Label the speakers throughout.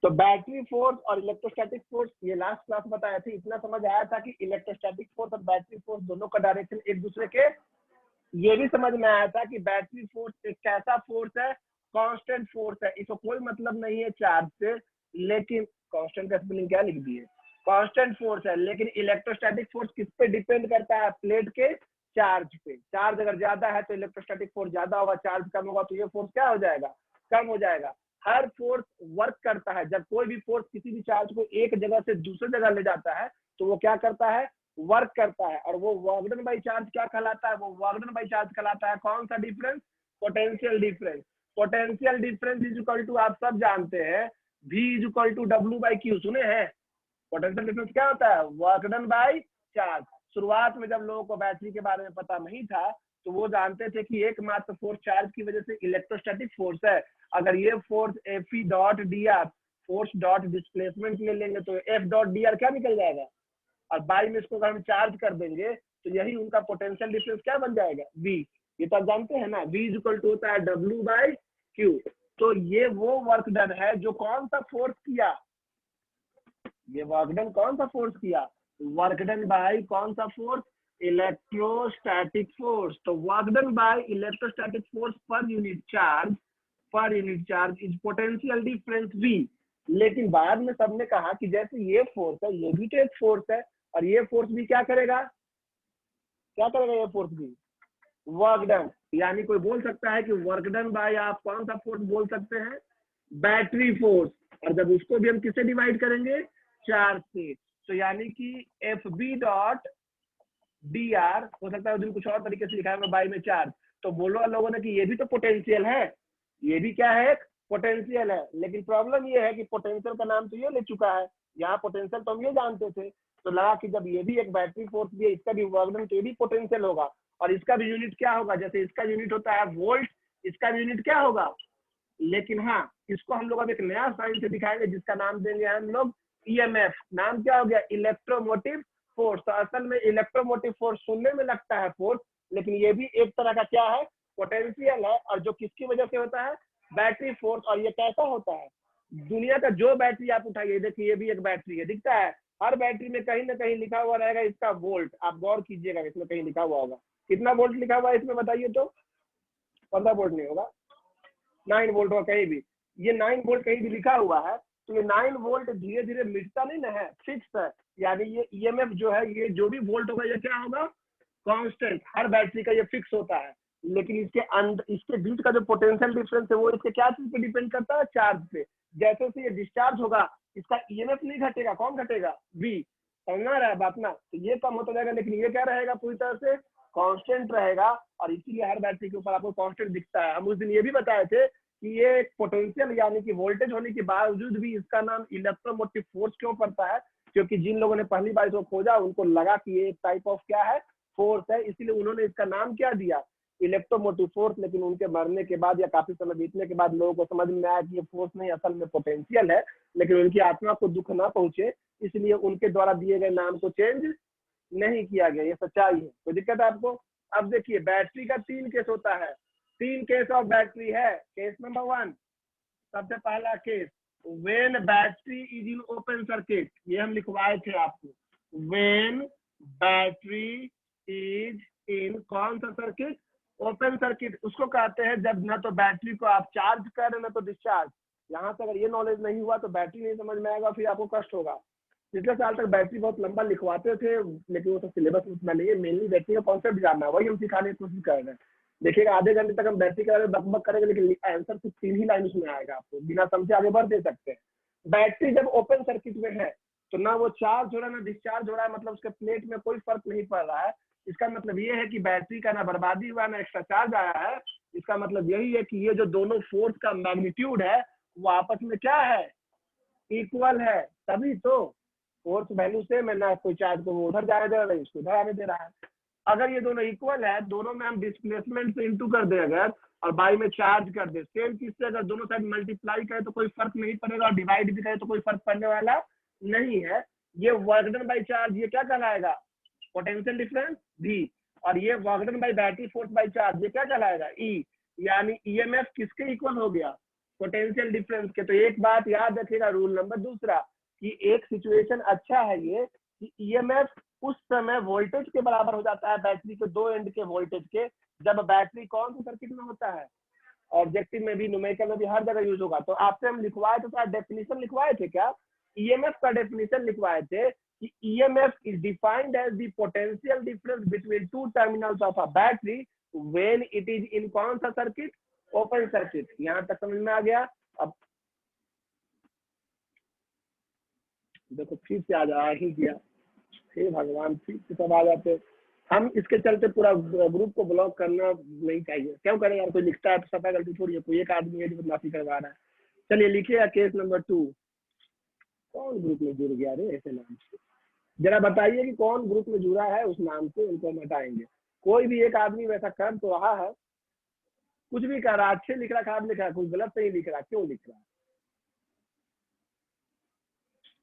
Speaker 1: तो battery force और electrostatic force ये लास्ट क्लास बताया थी, इतना समझ आया था कि इलेक्ट्रोस्टैटिक फोर्स और बैटरी फोर्स दोनों का डायरेक्शन एक दूसरे के, ये भी समझ में आया था कि बैटरी फोर्स एक कैसा फोर्स है, कांस्टेंट फोर्स है, इसको कोई मतलब नहीं है चार्ज से, लेकिन कांस्टेंट का स्पेलिंग क्या लिख दिए, कांस्टेंट फोर्स है, लेकिन इलेक्ट्रोस्टैटिक फोर्स किस पे डिपेंड करता है, प्लेट के चार्ज पे। चार्ज अगर ज्यादा है तो इलेक्ट्रोस्टैटिक फोर्स ज्यादा होगा, चार्ज कम होगा तो ये फोर्स क्या हो जाएगा, कम हो जाएगा। हर फोर्स वर्क करता है, जब कोई भी फोर्स किसी भी चार्ज को एक जगह से दूसरी जगह ले जाता है तो वो क्या करता है, वर्क करता है, और वो वर्क डन बाई चार्ज क्या कहलाता है, वो वर्क डन बाई चार्ज कहलाता है। कौन सा difference, potential difference. Potential difference is equal to, आप सब जानते हैं, V is equal to W by Q, सुने हैं। पोटेंशियल डिफरेंस क्या होता है, वर्क डन बाई चार्ज। शुरुआत में जब लोगों को बैटरी के बारे में पता नहीं था तो वो जानते थे कि एकमात्र फोर्स चार्ज की वजह से इलेक्ट्रोस्टैटिक फोर्स है। अगर ये force Fe dot dr force dot displacement ले लेंगे तो F डॉट dr क्या निकल जाएगा, और बाई में इसको अगर हम चार्ज कर देंगे तो यही उनका पोटेंशियल डिफरेंस क्या बन जाएगा, V। ये तो आप जानते हैं ना, V इज इक्वल टू होता है W बाई Q। तो ये वो वर्क डन है जो कौन सा फोर्स किया, ये वर्क डन कौन सा फोर्स किया, वर्क डन बाय कौन सा फोर्स, इलेक्ट्रोस्टैटिक फोर्स। तो work done by electrostatic force per unit charge is potential difference V। लेकिन बाद में सबने कहा कि जैसे ये फोर्स है ये भी तो एक फोर्स है, और ये फोर्स भी क्या करेगा, ये फोर्स भी वर्क डन। यानी कोई बोल सकता है कि वर्क डन बाय आप कौन सा फोर्स बोल सकते हैं, बैटरी फोर्स। और जब उसको भी हम किससे डिवाइड करेंगे, चार्ज से। तो यानी कि FB डॉट dr, हो सकता है उस दिन कुछ और तरीके से लिखा है बाई में चार्ज, तो बोलो लोगों ने कि ये भी तो पोटेंशियल है, ये भी क्या है, पोटेंशियल है। लेकिन प्रॉब्लम ये है कि पोटेंशियल का नाम तो ये ले चुका है, यहाँ पोटेंशियल तो हम ये जानते थे, तो लगा कि जब ये भी एक बैटरी फोर्स भी है, इसका भी वर्क डन तो ये भी पोटेंशियल होगा, और इसका भी यूनिट क्या होगा, जैसे इसका यूनिट होता है वोल्ट, इसका भी यूनिट क्या होगा। लेकिन हाँ, इसको हम लोग अब एक नया साइन से दिखाएंगे जिसका नाम देंगे हम लोग EMF। नाम क्या हो गया, इलेक्ट्रोमोटिव फोर्स। तो असल में इलेक्ट्रोमोटिव फोर्स सुनने में लगता है फोर्स, लेकिन ये भी एक तरह का क्या है, पोटेंशियल है, और जो किसकी वजह से होता है, बैटरी फोर्स। और ये कैसा होता है, दुनिया का जो बैटरी आप उठाइए, देखिए ये भी एक बैटरी है, दिखता है, हर बैटरी में कहीं ना कहीं लिखा हुआ रहेगा इसका वोल्ट। आप गौर कीजिएगा, इसमें कहीं लिखा हुआ होगा, कितना वोल्ट लिखा हुआ है इसमें बताइए तो, 15 वोल्ट नहीं होगा, 9 वोल्ट होगा कहीं भी, ये 9 वोल्ट कहीं भी लिखा हुआ है। तो ये 9 वोल्ट धीरे धीरे मिटता नहीं ना है, फिक्स है। यानी ये EMF जो है, ये जो भी वोल्ट होगा ये क्या होगा, कांस्टेंट। हर बैटरी का ये फिक्स होता है, लेकिन इसके अंदर इसके बीच का जो पोटेंशियल डिफरेंस है वो इसके क्या चीज पे डिपेंड करता है, चार्ज पे। जैसे से ये डिस्चार्ज होगा इसका EMF नहीं घटेगा, कौन घटेगा, V। समझना रहा है बात ना, तो ये कम होता जाएगा, लेकिन ये क्या रहेगा, पूरी तरह से कांस्टेंट रहेगा, और इसीलिए हर बैटरी के ऊपर आपको कांस्टेंट दिखता है। हम उस दिन ये भी बताए थे कि ये पोटेंशियल यानी कि वोल्टेज होने के बावजूद भी इसका नाम इलेक्ट्रोमोटिव फोर्स क्यों पड़ता है, क्योंकि जिन लोगों ने पहली बार इसको खोजा उनको लगा कि ये एक टाइप ऑफ क्या है, फोर्स है, इसलिए उन्होंने इसका नाम क्या दिया, इलेक्ट्रोमोटिव फोर्स। लेकिन उनके मरने के बाद या काफी समय बीतने के बाद लोगों को समझ में आया कि ये फोर्स नहीं, असल में पोटेंशियल है, लेकिन उनकी आत्मा को दुख ना पहुंचे इसलिए उनके द्वारा दिए गए नाम को चेंज नहीं किया गया। ये सच्चाई है, कोई दिक्कत है आपको। अब देखिए बैटरी का 3 केस होता है, 3 केस ऑफ बैटरी है। केस नंबर 1, सबसे पहला case, when battery is in open circuit, ये हम लिखवाए थे आपको, व्हेन बैटरी इज इन कौन सा सर्किट, ओपन सर्किट। उसको कहते हैं जब ना तो बैटरी को आप चार्ज कर रहे ना तो डिस्चार्ज। यहाँ से अगर ये नॉलेज नहीं हुआ तो बैटरी नहीं समझ में आएगा, फिर आपको कष्ट होगा। पिछले साल तक बैटरी बहुत लंबा लिखवाते थे, लेकिन वो तो सिलेबस उतना नहीं है, मेनली बैटरी का कॉन्सेप्ट जानना है, वही हम सिखाने की कोशिश कर रहे हैं। देखिएगा आधे घंटे तक हम बैटरी के बारे में बकबक करेंगे, लेकिन आंसर सिर्फ 3 ही लाइन उसमें आएगा, आपको बिना समझे आगे बढ़ दे सकते हैं। बैटरी जब ओपन सर्किट में है तो ना वो चार्ज हो रहा है ना डिस्चार्ज हो रहा है, मतलब उसके प्लेट में कोई फर्क नहीं पड़ रहा है। इसका मतलब ये है कि बैटरी का ना बर्बादी हुआ ना एक्स्ट्रा चार्ज आया है। इसका मतलब यही है कि ये जो दोनों फोर्स का मैग्नीट्यूड है वो आपस में क्या है, इक्वल है। तभी तो फोर्स वैल्यू सेम है, ना कोई चार्ज को उधर जाने दे रहा है इसको उधर आने दे रहा है। अगर ये दोनों इक्वल है, दोनों में हम डिस्प्लेसमेंट से इंटू कर दे अगर, और बाई में चार्ज कर दे, सेम चीज से अगर दोनों साइड मल्टीप्लाई करे तो कोई फर्क नहीं पड़ेगा, और डिवाइड भी करे तो कोई फर्क पड़ने वाला नहीं है। ये वर्क डन बाई चार्ज ये क्या कहलाएगा, पोटेंशियल डिफरेंस V। और ये work done by battery force by charge ये क्या कहलाएगा, E। यानी EMF किसके इक्वल हो गया, पोटेंशियल डिफरेंस के। तो एक बात याद रखिएगा, रूल नंबर दूसरा, कि एक सिचुएशन अच्छा है ये कि ईएमएफ उस समय वोल्टेज के बराबर हो जाता है बैटरी के दो एंड के वोल्टेज के, जब बैटरी कौन सी सर्किट में होता है, ऑब्जेक्टिव में भी, न्यूमेरिकल में भी, हर जगह यूज होगा। तो आपसे हम लिखवाए थे, डेफिनेशन लिखवाए थे क्या, ईएमएफ का डेफिनेशन लिखवाए थे कि EMF is defined as the potential difference between two terminals of a battery when it is in कौन सा सर्किट, ओपन सर्किट। यहाँ तक समझ में आ गया। अब देखो फिर से आ ही गया, हे भगवान, फिर से सब आ जाते। हम इसके चलते पूरा ग्रुप को ब्लॉक करना नहीं चाहिए। क्यों करें यार, कोई लिखता है तो सफा गलती थोड़ी है, कोई एक आदमी है जो बदमाशी करवा रहा है। चलिए लिखिएगा केस नंबर 2। कौन ग्रुप में जुड़ गया रे ऐसे नाम से, जरा बताइए कि कौन ग्रुप में जुड़ा है उस नाम से, उनको हम हटाएंगे। कोई भी एक आदमी वैसा कर तो रहा है, कुछ भी कर रहा, अच्छे लिख रहा, खराब लिख रहा, कुछ गलत नहीं लिख रहा, क्यों लिख रहा है।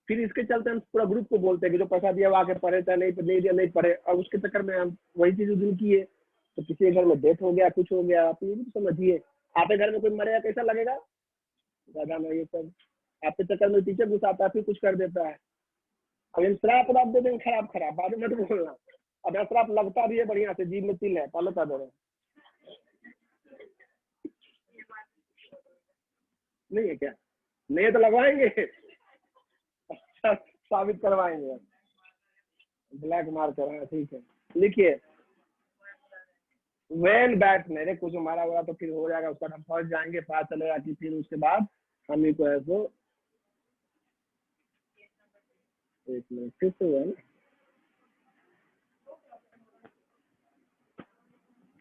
Speaker 1: फिर इसके चलते हम पूरा ग्रुप को बोलते हैं कि जो पैसा दिया वो आके पढ़े, चाहे नहीं दिया नहीं पढ़े। और उसके चक्कर में हम वही चीज उस दिन किए, तो किसी के घर में डेथ हो गया, कुछ हो गया, आप ये भी समझिए। आपके घर में कोई मरेगा कैसा लगेगा, दादा ना ये सब। आपके चक्कर में टीचर घुसाता है, फिर कुछ कर देता है। अब हम श्राप आप दे देंगे खराब खराब, बाद में मत बोलना। अब श्राप लगता भी है बढ़िया से, जीभ में तिल है, पहले बता दे रहे नहीं है क्या, नहीं है तो लगवाएंगे। अच्छा, साबित करवाएंगे, ब्लैक मार्कर है, ठीक है। लिखिए वेन बैट, मेरे कुछ मारा हुआ तो फिर हो जाएगा, उसका हम फंस जाएंगे, पता चलेगा कि फिर उसके बाद हम ही को ऐसे। एक मिनट फिर से है ना,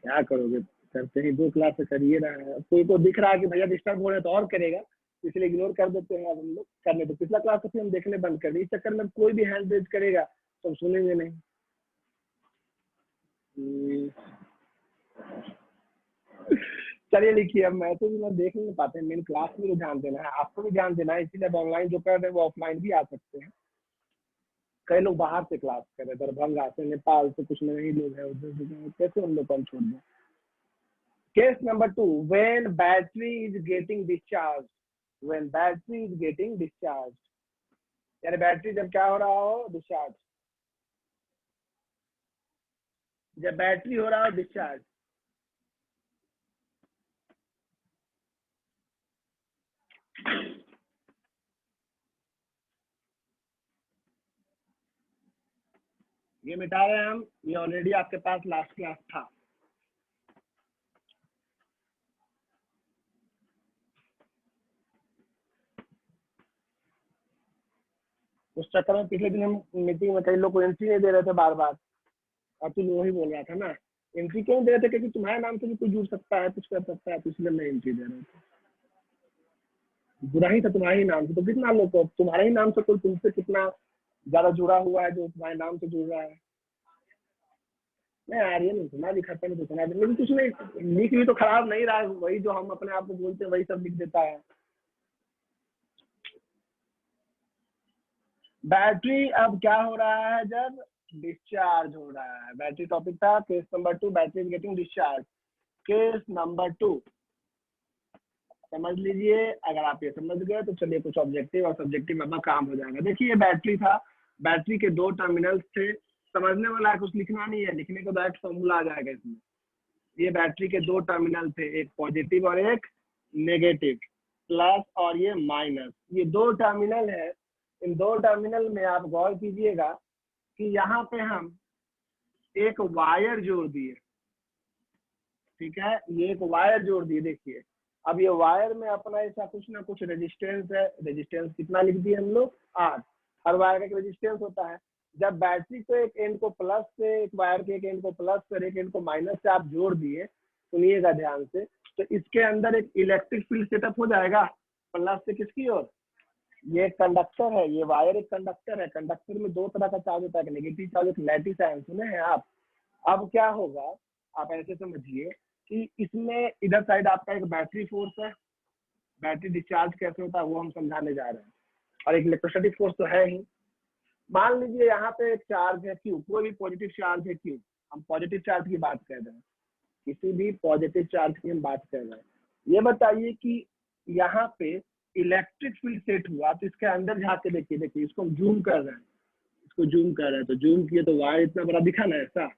Speaker 1: क्या करोगे, करते ही 2 क्लास से करिए रहा है। कोई को दिख रहा है कि भैया डिस्टर्ब हो रहे हैं तो और करेगा, इसलिए इग्नोर कर देते हैं। अब हम लोग करने तो पिछला क्लास से हम देखने बंद कर दिए, इस चक्कर में कोई भी हैंड रेज करेगा तो हम सुनेंगे नहीं। चलिए लिखिए, अब मैसेज में देख नहीं पाते, मेन क्लास में तो ध्यान देना है, आपको भी ध्यान देना है, इसीलिए ऑनलाइन जो कर रहे हैं वो ऑफलाइन भी आ सकते हैं। कई लोग बाहर से क्लास कर रहे हैं, दरभंगा से, नेपाल से, कुछ नहीं लोग हैं उधर से, कैसे उन लोग को हम छोड़ दें। Case number 2, when battery is getting discharge, when battery is getting discharge, यानी बैटरी जब क्या हो रहा हो, डिस्चार्ज, जब बैटरी हो रहा हो डिस्चार्ज। ये मिटा रहे हैं हम, ये ऑलरेडी आपके पास लास्ट क्लास था। उस चक्कर में पिछले दिन हम मीटिंग में कई लोग को एंट्री नहीं दे रहे थे बार बार, और तुम वही बोल रहा था ना, एंट्री क्यों दे रहे थे, क्योंकि तुम्हारे नाम से भी कोई जुड़ सकता है, कुछ कर सकता है, तो इसलिए मैं एंट्री दे रहे थे। बुरा ही था तुम्हारे ही नाम से, तो कितना लोग को तुम्हारे ही नाम से, कोई तुमसे कितना ज्यादा जुड़ा हुआ है जो तुम्हारे नाम से जुड़ रहा है। नहीं आ रही है, नहीं सुना, दिखाता नहीं तो सुना, लेकिन कुछ नहीं लिख भी तो खराब नहीं रहा है, वही जो हम अपने आप को बोलते हैं वही सब लिख देता है। बैटरी अब क्या हो रहा है, जब डिस्चार्ज हो रहा है। बैटरी टॉपिक था, case number 2, battery is getting discharge. Case number 2 समझ लीजिए, अगर आप ये समझ गए तो चलिए कुछ ऑब्जेक्टिव और सब्जेक्टिव में अपना काम हो जाएगा। देखिए ये बैटरी था, बैटरी के 2 टर्मिनल्स थे, समझने वाला कुछ लिखना नहीं है, लिखने को डायरेक्ट फॉर्मूला आ जाएगा इसमें। ये बैटरी के 2 टर्मिनल थे, एक पॉजिटिव और एक नेगेटिव, प्लस और ये माइनस, ये 2 टर्मिनल है। इन 2 टर्मिनल में आप गौर कीजिएगा कि यहाँ पे हम एक वायर जोड़ दिए, ठीक है, ये एक वायर जोड़ दिए। देखिए अब ये वायर में अपना ऐसा कुछ ना कुछ रेजिस्टेंस है, रेजिस्टेंस कितना लिख दिए हम लोग, 8। हर वायर का एक रेजिस्टेंस होता है। जब बैटरी को एक एंड को प्लस से, एक वायर के एक एंड को प्लस से, एक एंड को माइनस से आप जोड़ दिए, सुनिएगा ध्यान से, तो इसके अंदर एक इलेक्ट्रिक फील्ड सेटअप हो जाएगा, प्लस से किसकी ओर, ये कंडक्टर है, ये वायर एक कंडक्टर है। कंडक्टर में 2 तरह का चार्ज होता है, नेगेटिव चार्ज, एक लैटिस आयन, सुने हैं आप। अब क्या होगा, आप ऐसे समझिए कि इसमें इधर साइड आपका एक बैटरी फोर्स है, बैटरी डिस्चार्ज कैसे होता है वो हम समझाने जा रहे हैं, और एक इलेक्ट्रोस्टैटिक फोर्स तो है ही। मान लीजिए यहाँ पे एक चार्ज है क्यू, कोई भी पॉजिटिव चार्ज है क्यू, हम पॉजिटिव चार्ज की बात कर रहे हैं, किसी भी पॉजिटिव चार्ज की हम बात कर रहे हैं। ये बताइए कि यहाँ पे इलेक्ट्रिक फील्ड सेट हुआ, तो इसके अंदर झाँक के देखिए, देखिए इसको हम जूम कर रहे हैं, इसको जूम कर रहे हैं, तो जूम किए तो वायर इतना बड़ा दिखा ना ऐसा।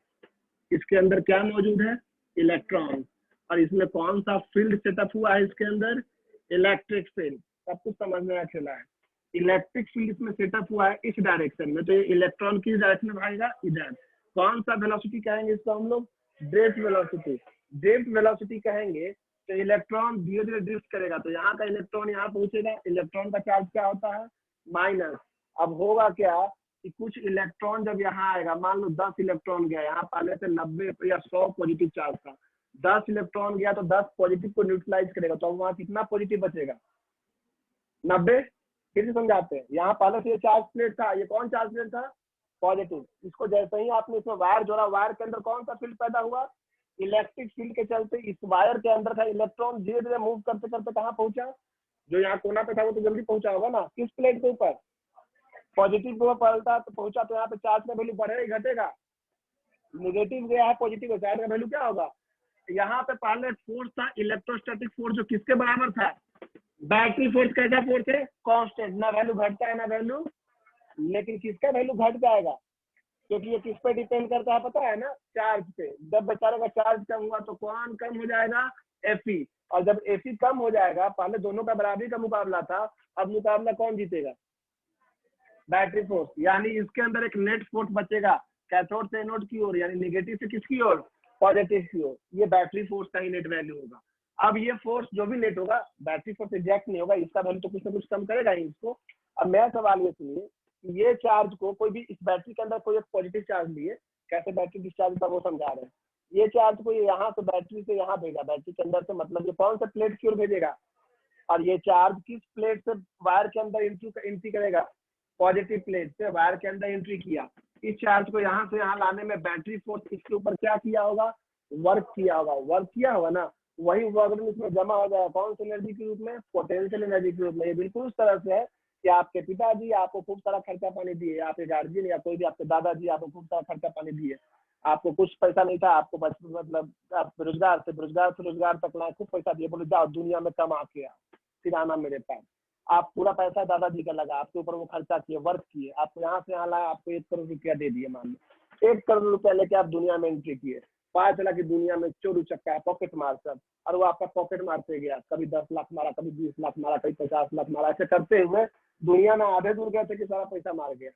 Speaker 1: इसके अंदर क्या मौजूद है? इलेक्ट्रॉन। और इसमें कौन सा फील्ड सेटअप हुआ है इसके अंदर? Electric field. सब कुछ समझ में आ चला है। इलेक्ट्रिक फील्ड इसमें सेटअप हुआ है इस डायरेक्शन में, तो ये इलेक्ट्रॉन किस डायरेक्शन में भागेगा? इधर। कौन सा वेलोसिटी कहेंगे इसको हम लोग? Drift velocity. ड्रिफ्ट वेलोसिटी कहेंगे तो इलेक्ट्रॉन धीरे धीरे ड्रिफ्ट करेगा, तो यहाँ का इलेक्ट्रॉन यहाँ पहुंचेगा। इलेक्ट्रॉन का चार्ज क्या होता है? माइनस। अब होगा क्या कि कुछ इलेक्ट्रॉन जब यहाँ आएगा, मान लो 10 इलेक्ट्रॉन गया, यहाँ पहले से 90 या 100 पॉजिटिव चार्ज था, 10 इलेक्ट्रॉन गया तो 10 पॉजिटिव को न्यूट्रलाइज करेगा, तो वहाँ कितना पॉजिटिव बचेगा? 90। फिर से समझाते हैं, यहाँ पहले से ये चार्ज प्लेट था, ये कौन चार्ज प्लेट था? पॉजिटिव। इसको जैसे ही आपने इसमें वायर जोड़ा, वायर के अंदर कौन सा फील्ड पैदा हुआ? इलेक्ट्रिक फील्ड के चलते इस वायर के अंदर का इलेक्ट्रॉन धीरे धीरे मूव करते करते कहाँ पहुंचा? जो यहाँ कोना पे था वो तो जल्दी पहुंचा होगा ना, किस प्लेट के ऊपर? पॉजिटिव को पलटा तो पहुंचा, तो यहाँ पे चार्ज का वैल्यू बढ़ेगा घटेगा? नेगेटिव गया है, पॉजिटिव चार्ज का वैल्यू क्या होगा? यहाँ पे पहले फोर्स था इलेक्ट्रोस्टैटिक फोर्स, जो किसके बराबर था? Battery force. कैसा फोर्स है? कांस्टेंट, ना वैल्यू घटता है ना वैल्यू, लेकिन किसका वैल्यू घट जाएगा? क्योंकि ये किस पे डिपेंड करता है पता है ना? चार्ज पे। जब बेचारे का चार्ज कम हुआ तो कौन कम हो जाएगा? Fe। और जब Fe कम हो जाएगा, पहले दोनों का बराबरी का मुकाबला था, अब मुकाबला कौन जीतेगा? Battery force. यानी इसके अंदर एक नेट फोर्स बचेगा, कैथोड से एनोड की ओर, यानी नेगेटिव से किसकी ओर? पॉजिटिव की ओर। ये बैटरी फोर्स का ही नेट वैल्यू होगा। अब ये फोर्स जो भी नेट होगा, बैटरी फोर्स एग्जैक्ट नहीं होगा, इसका वैल्यू तो कुछ ना कुछ कम करेगा ही इसको। अब मेरा सवाल ये सुनिए, ये चार्ज को कोई भी इस बैटरी के अंदर कोई एक पॉजिटिव चार्ज लिए, कैसे बैटरी डिस्चार्ज होता है वो समझा रहे हैं। ये चार्ज को यहाँ से बैटरी से यहाँ भेजा, बैटरी के अंदर से, मतलब ये कौन सा प्लेट की ओर भेजेगा? और ये चार्ज किस प्लेट से वायर के अंदर एंट्री करेगा? पॉजिटिव प्लेट से वायर के अंदर एंट्री किया। इस चार्ज को यहाँ से यहाँ लाने में बैटरी फोर्स इसके ऊपर क्या किया होगा? वर्क किया होगा। वर्क किया होगा ना, वही वर्क इसमें जमा हो जाएगा कौन सी एनर्जी के रूप में? पोटेंशियल एनर्जी के रूप में। ये बिल्कुल उस तरह से है कि आपके पिताजी आपको खूब सारा खर्चा पानी दिए, आपके गार्जियन या कोई भी आपके दादाजी आपको खूब सारा खर्चा पानी दिए, आपको कुछ पैसा नहीं था, आपको बचपन मतलब आप बेरोजगार से रोजगार तक लाए, खूब पैसा दिए, बोले जाओ दुनिया में कमा के आओ, फिर आना मेरे पास। आप पूरा पैसा दादाजी का लगा, आपके ऊपर वो खर्चा किए, वर्क किए, आपको यहाँ से यहाँ लाया, आपको 1 करोड़ रुपया दे दिए, मान लो 1 करोड़ रुपया लेके आप दुनिया में एंट्री किए। पता चला कि दुनिया में चोर उचक्का है, पॉकेट मार सब, और वो आपका पॉकेट मारते गया, कभी 10 लाख मारा, कभी 20 लाख मारा, कभी 50 लाख मारा। ऐसे करते हुए दुनिया में आधे दूर गए थे कि सारा पैसा मार गया,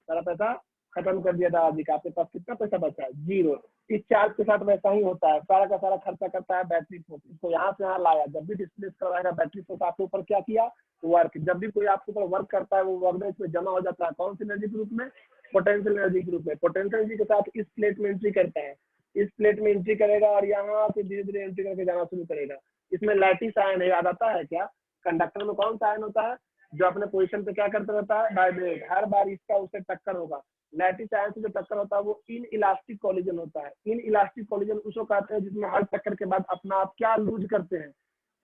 Speaker 1: सारा पैसा खत्म कर दिया दादाजी का। आपके पास कितना पैसा बचा है? 0। इस चार्ज के साथ वैसा ही होता है, सारा का सारा खर्चा करता है बैटरी फोर्स। इसको यहाँ से यहाँ लाया, जब भी डिस्प्लेस करवाएगा बैटरी फोर्स आपके ऊपर क्या किया? वर्क। जब भी कोई आपके ऊपर वर्क करता है, वो वर्क में जमा हो जाता है कौन सी एनर्जी के रूप में? पोटेंशियल एनर्जी के रूप में। पोटेंशियल एनर्जी के साथ इस प्लेट में एंट्री करता है, इस प्लेट में एंट्री करेगा और यहाँ से धीरे धीरे एंट्री करके जाना शुरू करेगा। इसमें लैटिस आयन है, याद आता है क्या? कंडक्टर में कौन सा आयन होता है जो अपने पोजीशन पे क्या करता रहता है? वाइब्रेट। हर बार इसका उससे टक्कर होगा। लैटिस आयन से जो टक्कर होता है वो इन इलास्टिक कॉलिजन होता है। इन इलास्टिक कॉलिजन उसको कहते हैं जिसमें हर टक्कर के बाद अपना आप क्या लूज करते हैं?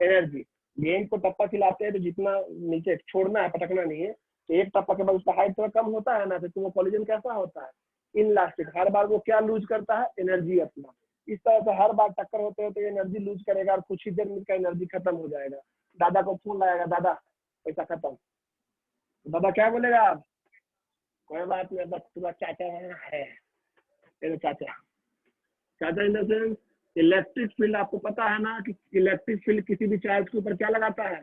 Speaker 1: एनर्जी। गेंद को टप्पा खिलाते हैं तो जितना नीचे छोड़ना है, पटकना नहीं है, तो एक टप्पा के बाद उसका हाइट थोड़ा कम होता है ना, तो वो कॉलिजन कैसा होता है? इनलास्टिक। हर बार वो क्या लूज करता है? एनर्जी अपना। इस तरह से हर बार टक्कर होते होते एनर्जी लूज करेगा और कुछ ही देर में इसका एनर्जी खत्म हो जाएगा। दादा को फोन लगाएगा, दादा पैसा खत्म, दादा क्या बोलेगा? आप कोई बात नहीं, बस तुम्हारा चाचा है, मेरे चाचा। चाचा in the sense electric field. आपको पता है ना कि इलेक्ट्रिक फील्ड किसी भी चार्ज के ऊपर क्या लगाता है?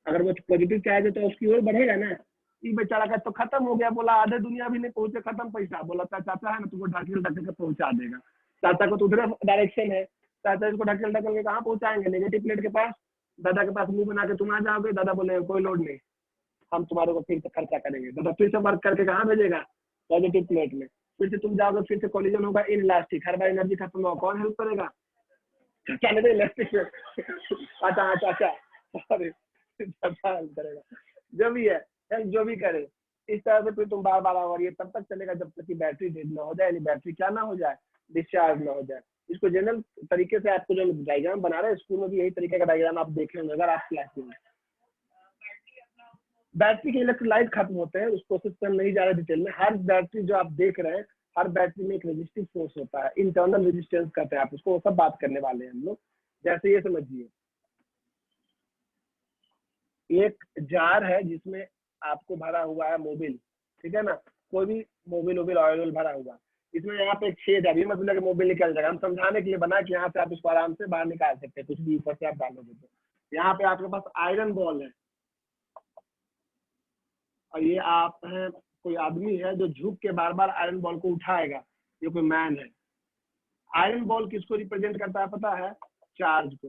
Speaker 1: अगर वो पॉजिटिव चार्ज है तो उसकी ओर बढ़ेगा ना। ये बेचारा का तो खत्म हो गया, बोला आधे दुनिया भी नहीं पहुंचे, खत्म पैसा। बोला था चाचा है ना, तुमको ढकेल ढकेल के पहुंचा देगा। चाचा को तो उधर डायरेक्शन है, चाचा इसको ढकेल ढकेल के कहाँ पहुंचाएंगे? नेगेटिव प्लेट के पास। दादा के पास मुंह बना के तुम आ जाओगे, दादा बोले कोई लोड नहीं, हम तुम्हारे को फिर से खर्चा करेंगे। दादा फिर से वर्क करके कहाँ भेजेगा? पॉजिटिव प्लेट में। फिर से तुम जाओगे, फिर से कॉलिजन होगा in elastic, her bar energy खत्म होगा, कौन हेल्प करेगा? चाचा ने तो इलास्टिक। अच्छा चाचा, अरे चाचा हेल्प करेगा, जो भी है हेल्प जो भी करे। इस तरह से फिर तुम बार बार और ये तब तक चलेगा जब तक कि बैटरी डेड ना हो जाए, यानी बैटरी क्या ना हो जाए? डिस्चार्ज ना हो जाए। इसको जनरल तरीके से आपको जो डायग्राम बना रहे हैं स्कूल में भी यही तरीके का डायग्राम आप देखे होंगे अगर आप क्लास में। बैटरी के इलेक्ट्रोलाइट खत्म होते हैं, उस प्रोसेस पर नहीं जा रहे डिटेल में। हर बैटरी जो आप देख रहे हैं, हर बैटरी में एक रेजिस्टिव फोर्स होता है, इंटरनल रेजिस्टेंस कहते हैं आप उसको, वो सब बात करने वाले हैं हम लोग। जैसे ये समझिए, एक जार है जिसमें आपको भरा हुआ है मोबिल, ठीक है ना, कोई भी मोबिल ऑयल भरा हुआ, इसमें यहाँ पे एक छेद है, अभी मतलब कि मोबिल निकल जाएगा। हम समझाने के लिए बना कि यहाँ से आप इसको आराम से बाहर निकाल सकते हैं, कुछ भी ऊपर से आप डालोगे तो। यहाँ पे आपके पास आयरन बॉल है, और ये आप हैं, कोई आदमी है जो झुक के बार बार आयरन बॉल को उठाएगा, ये कोई मैन है। आयरन बॉल किसको रिप्रेजेंट करता है पता है? चार्ज को।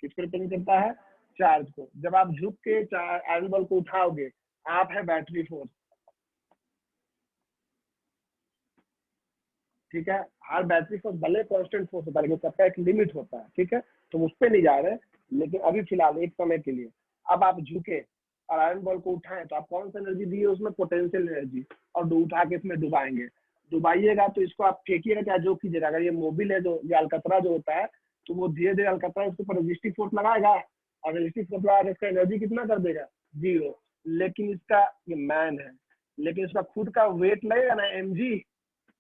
Speaker 1: किसको रिप्रेजेंट करता है? चार्ज को। जब आप झुक के आयरन बॉल को उठाओगे, आप है बैटरी फोर्स, ठीक है। हर बैटरी फोर्स भले कांस्टेंट फोर्स होता है, लेकिन सबका एक लिमिट होता है, ठीक है। तो उस पर नहीं जा रहे, लेकिन अभी फिलहाल एक समय के लिए अब आप झुके और आयरन बॉल को उठाएं, तो आप कौन सी एनर्जी दी है उसमें? Potential energy. और उठा के इसमें डुबाएंगे, डुबाइएगा तो इसको आप फेंकिएगा, चाहे जो कीजिएगा। अगर ये मोबिल है, जो ये अलकतरा जो होता है, तो वो धीरे धीरे अलकतरा इसके ऊपर रेजिस्टिव फोर्स लगाएगा, और रेजिस्टिव फोर्स लगा इसका एनर्जी कितना कर देगा? 0। लेकिन इसका ये मैन है, लेकिन इसका खुद का वेट लगेगा ना mg,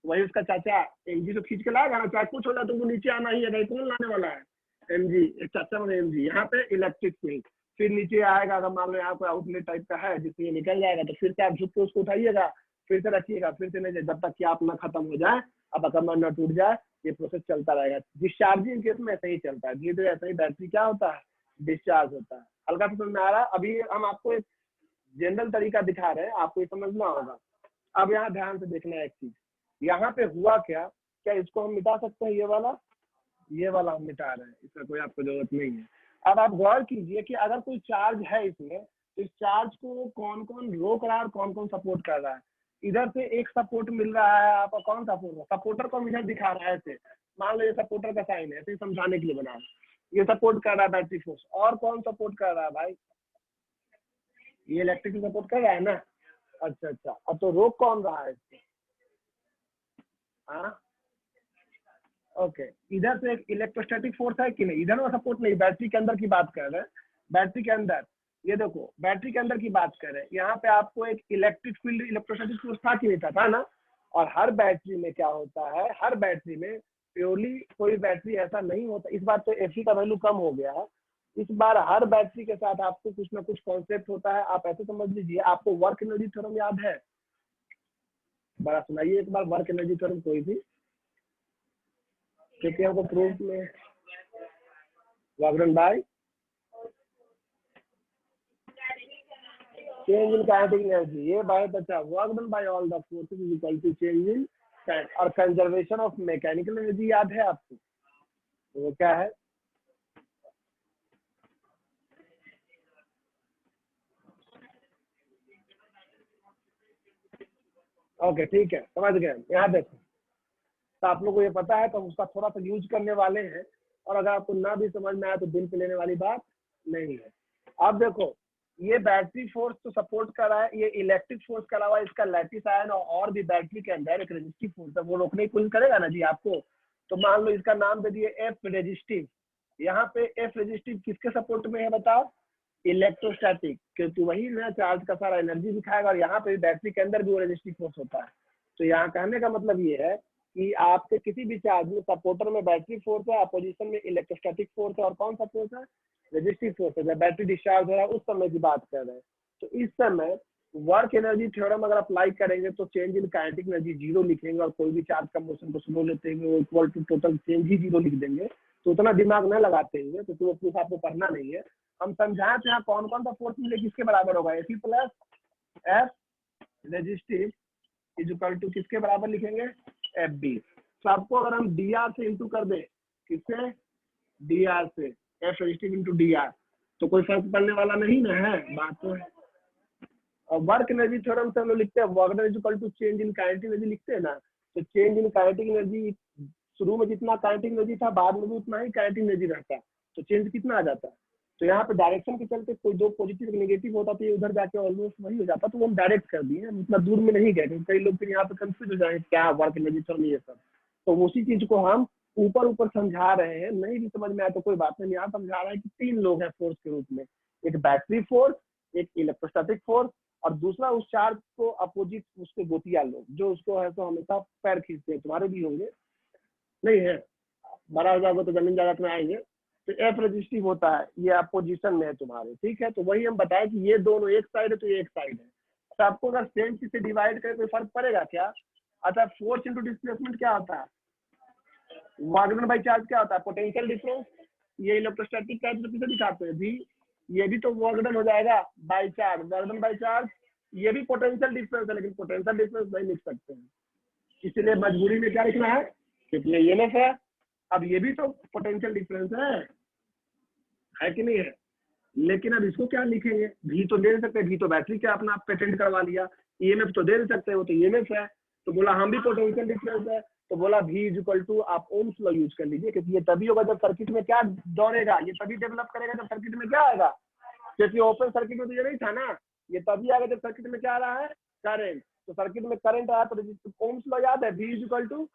Speaker 1: वही उसका चाचा mg तो खींच के लाएगा ना, चाहे कुछ होगा तो वो नीचे आना ही है, कौन लाने वाला है? mg, एक चाचा मतलब mg। यहाँ पे इलेक्ट्रिक फील्ड फिर नीचे आएगा। अगर मान लो यहाँ पे आउटलेट टाइप का है जिससे ये निकल जाएगा, तो फिर से आप झुक के उसको उठाइएगा, फिर से रखिएगा, फिर से नहीं, जब तक कि आप ना खत्म हो जाए, अब अगर न टूट जाए, ये प्रोसेस चलता रहेगा। डिस्चार्जिंग केस में ऐसा ही चलता है, धीरे धीरे ऐसा ही बैटरी क्या होता है? डिस्चार्ज होता है। हल्का सा समझ में आ रहा है? अभी हम आपको एक जनरल तरीका दिखा रहे हैं, आपको ये समझना होगा। अब यहाँ ध्यान से देखना है एक चीज, यहाँ पे हुआ क्या? क्या इसको हम मिटा सकते हैं? ये वाला हम मिटा रहे हैं, इसका कोई आपको जरूरत नहीं है। अब आप गौर कीजिए कि अगर कोई चार्ज है इसमें, तो इस चार्ज को कौन कौन रोक रहा है और कौन कौन सपोर्ट कर रहा है? इधर से एक सपोर्ट मिल रहा है आपको, कौन सपोर्ट? सपोर्टर को इधर दिखा रहा है ऐसे, मान लो ये सपोर्टर का साइन है, ऐसे समझाने के लिए बना, ये सपोर्ट कर रहा है बैटरी फोर्स। और कौन सपोर्ट कर रहा है भाई? ये इलेक्ट्रिक सपोर्ट कर रहा है ना। अच्छा, अब तो रोक कौन रहा है इसको? हाँ, ओके। इधर से एक इलेक्ट्रोस्टैटिक फोर्स है कि नहीं? इधर में सपोर्ट नहीं, बैटरी के अंदर की बात कर रहे हैं। बैटरी के अंदर ये देखो, बैटरी के अंदर की बात कर रहे हैं, यहाँ पे आपको एक इलेक्ट्रिक फील्ड इलेक्ट्रोस्टैटिक फोर्स था कि नहीं था ना? और हर बैटरी में क्या होता है? हर बैटरी में प्योरली कोई बैटरी ऐसा नहीं होता, इस बार तो एफी का वैल्यू कम हो गया है। इस बार हर बैटरी के साथ आपको कुछ ना कुछ कॉन्सेप्ट होता है। आप ऐसे समझ लीजिए, आपको वर्क एनर्जी थ्योरम याद है? बड़ा सुनाइए एक बार वर्क एनर्जी थ्योरम कोई भी, क्योंकि हमको प्रूफ में वागरन by change in kinetic energy, ये बहुत अच्छा। Work done by all the forces is equal to change in, और कंजर्वेशन ऑफ मैकेनिकल एनर्जी याद है आपको? वो क्या है? ओके ठीक है, समझ गए। यहाँ देखो, तो आप लोग को ये पता है, तो उसका थोड़ा सा यूज करने वाले हैं, और अगर आपको ना भी समझ में आया तो दिल पे लेने वाली बात नहीं है। अब देखो, ये बैटरी फोर्स तो सपोर्ट कर रहा है, ये इलेक्ट्रिक फोर्स के अलावा इसका लैटिस आयन और भी बैटरी के अंदर एक रेजिस्टिव फोर्स है, वो रोकने की कोशिश करेगा ना जी आपको। तो मान लो इसका नाम दे दिए एफ रेजिस्टिव। यहाँ पे एफ रेजिस्टिव किसके सपोर्ट में है बताओ? इलेक्ट्रोस्टैटिक, क्योंकि वही ना चार्ज का सारा एनर्जी दिखाएगा, और यहाँ पे बैटरी के अंदर भी वो रेजिस्टिव फोर्स होता है। तो यहाँ कहने का मतलब ये है कि आपके किसी भी चार्ज में सपोर्टर में बैटरी फोर्स है, अपोजिशन में इलेक्ट्रोस्टैटिक फोर्स है, और कौन सा फोर्स है? रेजिस्टिव फोर्स है। जब बैटरी डिस्चार्ज हो रहा है उस समय की बात कर रहे हैं। तो इस समय वर्क एनर्जी थ्योरम अगर अप्लाई करेंगे तो चेंज इन काइनेटिक एनर्जी 0 लिखेंगे, और कोई भी चार्ज का मोशन को स्लो लेते हुए इक्वल टू टोटल चेंज ही 0 लिख देंगे। तो उतना दिमाग न लगाते हैं, क्योंकि वो प्रूफ आपको पढ़ना नहीं है। हम समझाए थे यहाँ कौन कौन सा फोर्स मिले किसके बराबर होगा? AC plus F resistive is equal to किसके बराबर लिखेंगे? F B. तो आपको अगर हम डी आर से इंटू कर दे, किससे? डी आर से, F resistive into D R, तो कोई फर्क पड़ने वाला नहीं ना है, बात तो है। और वर्क एनर्जी थ्योरम से हम लोग लिखते हैं work energy equal to change in kinetic energy लिखते हैं ना। तो चेंज इन काइनेटिक एनर्जी, शुरू में जितना काइनेटिक एनर्जी था, बाद में भी उतना ही काइनेटिक एनर्जी रहता है। तो चेंज कितना आ जाता है? तो यहाँ पे डायरेक्शन के चलते कोई दो पॉजिटिव नेगेटिव होता, तो ये उधर जाके ऑलमोस्ट वही हो जाता। तो वो हम डायरेक्ट कर दिए, उतना दूर में नहीं गए, क्योंकि कई लोग फिर यहाँ पे कंफ्यूज हो जाए क्या वर्क एनर्जी थ्योरम ये सब। तो उसी चीज को हम ऊपर ऊपर समझा रहे हैं, नहीं भी समझ में आया तो कोई बात नहीं। यहाँ समझा रहे हैं कि 3 लोग हैं फोर्स के रूप में, एक बैटरी फोर्स, एक इलेक्ट्रोस्टैटिक फोर्स, और दूसरा उस चार्ज को अपोजिट उसके गोतिया लोग, जो उसको है तो हमेशा पैर खींचते हैं। तुम्हारे भी होंगे, नहीं है? बड़ा हो जाओगे तो जमीन जायदाद में आएंगे। तो एफ रेजिस्टिव होता है, ये अपोजिशन में है तुम्हारे, ठीक है। तो वही हम बताएं कि ये दोनों एक साइड है तो ये एक साइड है, तो आपको अगर सेम चीज से डिवाइड करें कोई फर्क पड़ेगा क्या? अच्छा, फोर्स इंटू डिस्प्लेसमेंट क्या होता है? वर्क डन बाई चार्ज क्या होता है? Potential difference. ये इलेक्ट्रोस्टैटिक का तो किसे दिखाते हैं भी, ये भी तो वर्क डन हो जाएगा by charge, work done by charge. ये भी पोटेंशियल डिफरेंस है, लेकिन पोटेंशियल डिफरेंस नहीं लिख सकते हैं, इसलिए मजबूरी में क्या लिखना है? क्योंकि ये ईएमएफ है। अब ये भी तो पोटेंशियल डिफरेंस है कि नहीं है? लेकिन अब इसको क्या लिखेंगे? भी तो दे सकते हैं, भी तो बैटरी का अपना पेटेंट करवा लिया, ईएमएफ तो दे सकते हैं, वो तो ईएमएफ है। तो बोला हम भी पोटेंशियल डिफरेंस है, तो बोला भी इज इक्वल टू आप ओम्स लॉ यूज कर लीजिए, क्योंकि ये तभी होगा जब सर्किट में क्या दौड़ेगा, ये तभी डेवलप करेगा जब सर्किट में क्या आएगा, क्योंकि ओपन सर्किट में तो ये नहीं था ना, ये तभी आएगा जब सर्किट में क्या आ रहा है? करंट। तो सर्किट में करंट आया तो ओम्स लॉ याद है, भी इज इक्वल टू,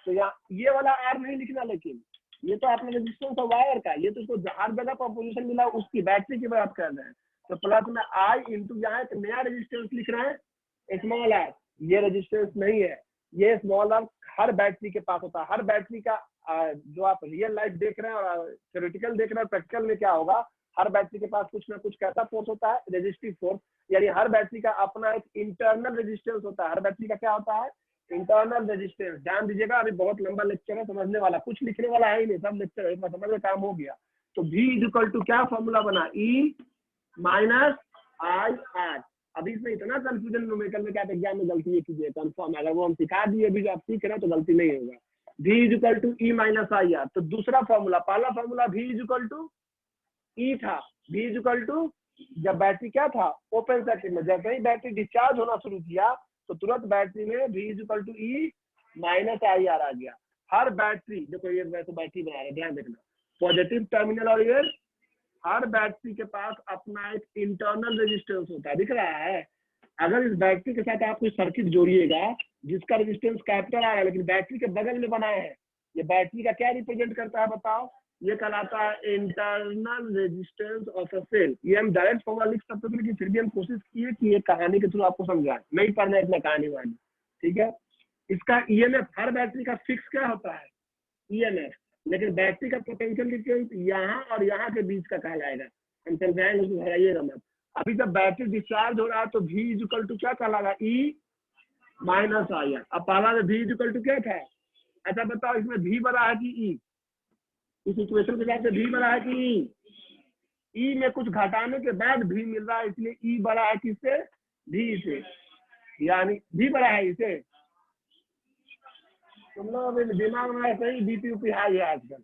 Speaker 1: तो यहाँ ये वाला आर नहीं लिखना, लेकिन ये तो आपने रेजिस्टेंस है वायर का, ये तो उसको हर जगह पर पोजीशन मिला उसकी बैटरी की बात कर रहे हैं। तो प्लस में आई इंटू यहाँ एक नया रेजिस्टेंस लिख रहे हैं स्मॉल आर, ये रेजिस्टेंस नहीं है, ये स्मॉल आर हर बैटरी के पास होता है। हर बैटरी का जो आप रियल लाइफ देख रहे हैं और थ्योरेटिकल देख रहे हैं, प्रैक्टिकल में क्या होगा, हर बैटरी के पास कुछ ना कुछ कैसा फोर्स होता है? Resistive force. यानी हर बैटरी का अपना एक इंटरनल रेजिस्टेंस होता है। हर बैटरी का क्या होता है? Internal resistance. ध्यान दीजिएगा, अभी बहुत लंबा लेक्चर है, समझने वाला, कुछ लिखने वाला है ही नहीं, सब लेक्चर है, इतना समझ में काम हो गया। तो V इज इक्वल टू क्या फॉर्मूला बना? E minus I are. अभी इसमें इतना कंफ्यूजन न्यूमेरिकल में क्या एग्जाम में गलती है कीजिए कंफर्म, अगर वो हम सिखा दिए अभी जो आप सीख रहे हैं तो गलती नहीं होगा। V is equal to E minus I R. तो दूसरा फॉर्मूला, पहला formula V is equal to E था, V इज इक्वल टू जब बैटरी क्या था? ओपन सर्किट में। जैसे ही बैटरी डिस्चार्ज होना शुरू किया तो तुरंत बैटरी में V is equal to E minus I R आ गया। हर बैटरी, देखो ये वैसे बैटरी बना रहे, ध्यान देखना, पॉजिटिव टर्मिनल और ये हर बैटरी के पास अपना एक इंटरनल रेजिस्टेंस होता है, दिख रहा है। अगर इस बैटरी के साथ आप कोई सर्किट जोड़िएगा जिसका रेजिस्टेंस कैपिटल आ रहा है लेकिन बैटरी के बगल में बनाए हैं, ये बैटरी का क्या रिप्रेजेंट करता है बताओ? ये कहलाता है internal resistance of a cell. ये हम डायरेक्ट फॉर्मूला लिख सकते थे, लेकिन फिर भी हम कोशिश किए कि ये कहानी के थ्रू आपको समझाएं, नहीं पढ़ना इतना कहानी वाली, ठीक है। इसका ईएमएफ, हर बैटरी का फिक्स क्या होता है? ईएमएफ। लेकिन बैटरी का पोटेंशियल डिफरेंस यहाँ और यहाँ के बीच का कहलाएगा। हम समझाएंगे, उसको हराइएगा मत। अभी जब बैटरी डिस्चार्ज हो रहा है तो V इज इक्वल टू क्या कहलाएगा? E minus I are. अब पहला में V इज इक्वल टू क्या था? अच्छा बताओ, इसमें V बड़ा है कि E? इस इक्वेशन के हिसाब से V बड़ा है कि E में कुछ घटाने के बाद V मिल रहा है, इसलिए E बड़ा है किससे? V से, यानी V बड़ा है इसे। तुम लोग अभी दिमाग में ऐसे ही बीपी उपी हाई है आजकल।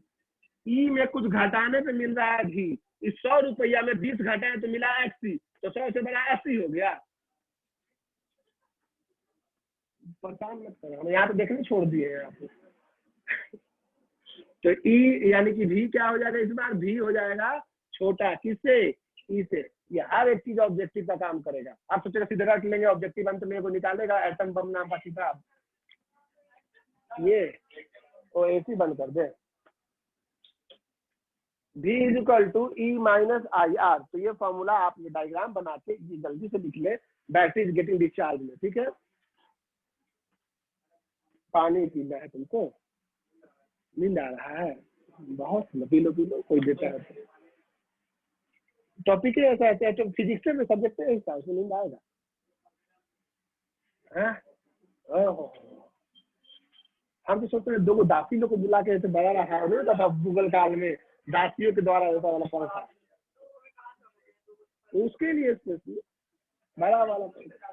Speaker 1: E में कुछ घटाने पे मिल रहा है V। इस 100 रुपया में 20 घटाए तो मिला 80, तो 100 से बड़ा 80 हो गया। परेशान मत करो, हम यहाँ पे देखने छोड़ दिए हैं आपको। तो E यानी कि V क्या हो जाएगा इस बार? V हो जाएगा छोटा, किससे? E से। ये हर एक चीज ऑब्जेक्टिव का काम करेगा। आप सोचेगा सीधे रख लेंगे ऑब्जेक्टिव अंत में को निकालेगा, एटम बम नाम का किताब, ये तो AC बंद कर दे। V is equal to E minus I R. तो ये फॉर्मूला आप ये डायग्राम बना के ये जल्दी से लिख ले, बैटरी इज गेटिंग डिस्चार्ज में, ठीक है। पानी पीना है तुमको? नींद आ रहा है बहुत? पी लो पी लो, कोई देता है तो। टॉपिक है ऐसा है तो फिजिक्स में सब्जेक्ट है इसका, उसमें नींद आएगा? हाँ, ओहो, हम तो सोच रहे दो दासी लोग को बुला के ऐसे बड़ा रहा है, नहीं था गूगल काल में दासियों के द्वारा होता वाला पंखा, तो उसके लिए स्पेशली बड़ा वाला पंखा।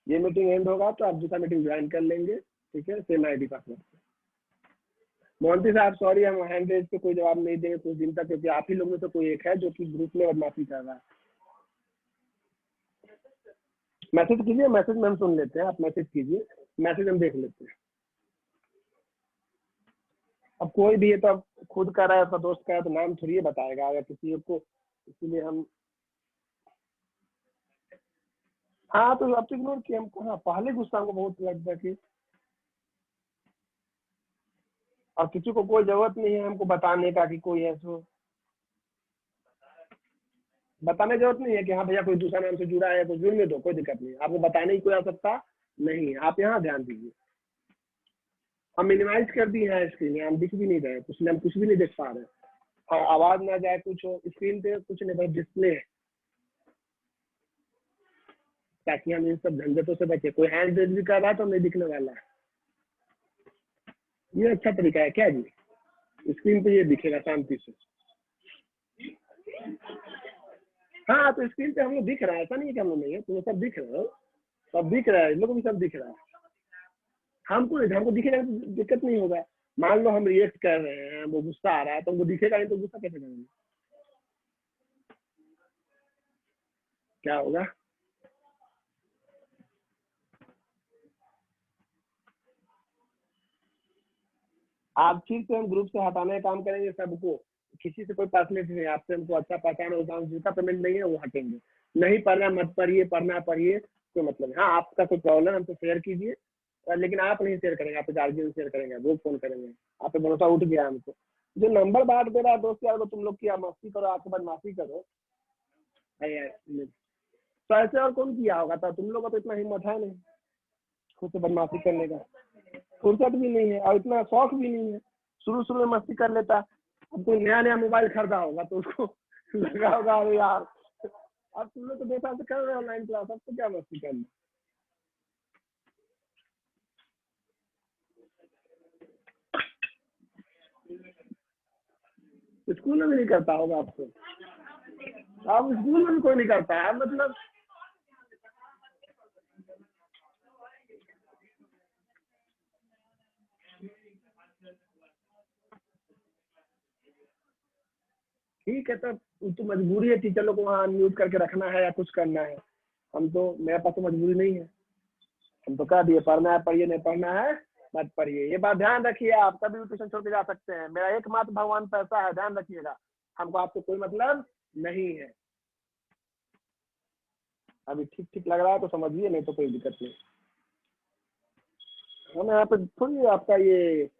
Speaker 1: ये मीटिंग एंड होगा तो आप दूसरा मीटिंग ज्वाइन कर लेंगे, ठीक है, सेम आईडी पासवर्ड से। मोहंती साहब सॉरी, हम हैंड रेज पे कोई जवाब नहीं देंगे कुछ दिन तक, क्योंकि आप ही लोग में से कोई एक है जो कि ग्रुप में बदमाशी कर रहा है। मैसेज कीजिए, मैसेज में हम सुन लेते हैं, आप मैसेज कीजिए, मैसेज हम देख लेते हैं। अब कोई भी है तो अब खुद कर रहा है, अपना दोस्त का है तो नाम थोड़ी बताएगा अगर किसी को, इसीलिए हम हाँ तो अब तो इग्नोर किया हम कहाँ, पहले गुस्सा हमको बहुत लगता कि और किसी को कोई जरूरत नहीं है हमको बताने का कि कोई है, सो बताने की जरूरत नहीं है कि हाँ भैया कोई दूसरा नाम से जुड़ा है तो जुड़ने दो, कोई दिक्कत नहीं, आपको बताने की कोई आवश्यकता नहीं, आप यहाँ ध्यान दीजिए, हम मिनिमाइज कर दिए हैं स्क्रीन, हम दिख भी नहीं रहे, इसलिए हम कुछ भी नहीं देख पा रहे। हाँ, आवाज ना जाए, कुछ हो, स्क्रीन पे कुछ नहीं, बस डिस्प्ले है, ताकि हम इन सब झंझटों से बचे। कोई हैंड रेज भी कर रहा है तो नहीं दिखने वाला है। ये अच्छा तरीका है क्या जी? स्क्रीन पे ये दिखेगा शांति से। हाँ, तो स्क्रीन पे हम लोग दिख रहा है, ऐसा नहीं है कि हम लोग नहीं है, तो सब दिख रहा है, सब दिख रहा है, इन लोगों को भी सब दिख रहा है। हमको दिखेगा तो दिक्कत नहीं होगा। मान लो हम रिएक्ट कर रहे हैं, वो गुस्सा आ रहा है, तो हमको दिखेगा नहीं तो गुस्सा कैसे करेंगे? क्या होगा? आप फिर से हम ग्रुप से हटाने का काम करेंगे सबको, किसी से कोई पर्सनलिटी नहीं, आपसे हमको अच्छा पहचान होगा, जिसका पेमेंट नहीं है वो हटेंगे। नहीं पढ़ना मत पढ़िए, पढ़ना पढ़िए, कोई मतलब नहीं। हाँ, आपका कोई प्रॉब्लम हमसे शेयर कीजिए, लेकिन आप नहीं शेयर करेंगे, आप गार्जियन शेयर करेंगे, वो फोन करेंगे। आप पे भरोसा उठ गया हमको। जो नंबर बांट दे रहा है दोस्त यार को, तुम लोग किया मस्ती करो, आपके बदमाशी करो। तो ऐसे और कौन किया होगा? तो तुम लोग का तो इतना हिम्मत है नहीं खुद से बदमाशी करने का, फुर्सत भी नहीं है और इतना शौक भी नहीं है। शुरू शुरू में मस्ती कर लेता, अब तो नया नया मोबाइल खरीदा होगा तो उसको लगा होगा अरे यार, अब तुम लोग तो 2 साल से कर रहे हो ऑनलाइन क्लास, अब तो क्या मस्ती करना। स्कूल में भी नहीं करता होगा आपको? अब स्कूल में भी कोई नहीं करता है मतलब। ठीक है, तब तो मजबूरी है टीचर लोग को वहाँ म्यूट करके रखना है या कुछ करना है। हम तो, मेरे पास तो मजबूरी नहीं है, हम तो कह दिए पढ़ना है पढ़िए, नहीं पढ़ना है मत पढ़िए। ये बात ध्यान रखिए, आप कभी भी ट्यूशन छोड़ के जा सकते हैं, मेरा एकमात्र भगवान पैसा है, ध्यान रखिएगा। हमको आपसे कोई मतलब नहीं है। अभी ठीक ठीक लग रहा है तो समझिए, नहीं तो कोई दिक्कत नहीं। हम यहाँ पे थोड़ी आपका ये,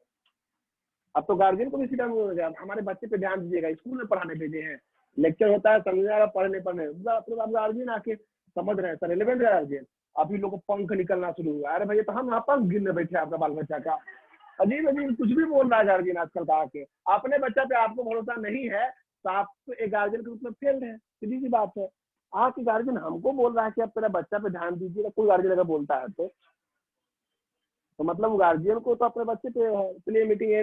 Speaker 1: अब तो गार्जियन को भी सिखाना होगा, हमारे बच्चे पे ध्यान दीजिएगा, स्कूल में पढ़ाने भेजे हैं, लेक्चर होता है, समझाएगा, पढ़ने पढ़ने आप गार्जियन आके समझ रहे हैं सर, रिलेवेंट है गार्जियन। अभी लोग को पंख निकलना शुरू हुआ, अरे भैया तो हम यहाँ पंख गिरने बैठे आपका बाल बच्चा का। अजीब अजीब कुछ भी बोल रहा है गार्जियन आजकल का आके। अपने बच्चा पे आपको भरोसा नहीं है तो आप तो एक गार्जियन के रूप में फेल है, सीधी सी बात है। आपके गार्जियन हमको बोल रहा है कि आप तेरा बच्चा पे ध्यान दीजिएगा, कोई गार्जियन अगर बोलता है तो मतलब गार्जियन को तो अपने बच्चे पे है। इसलिए मीटिंग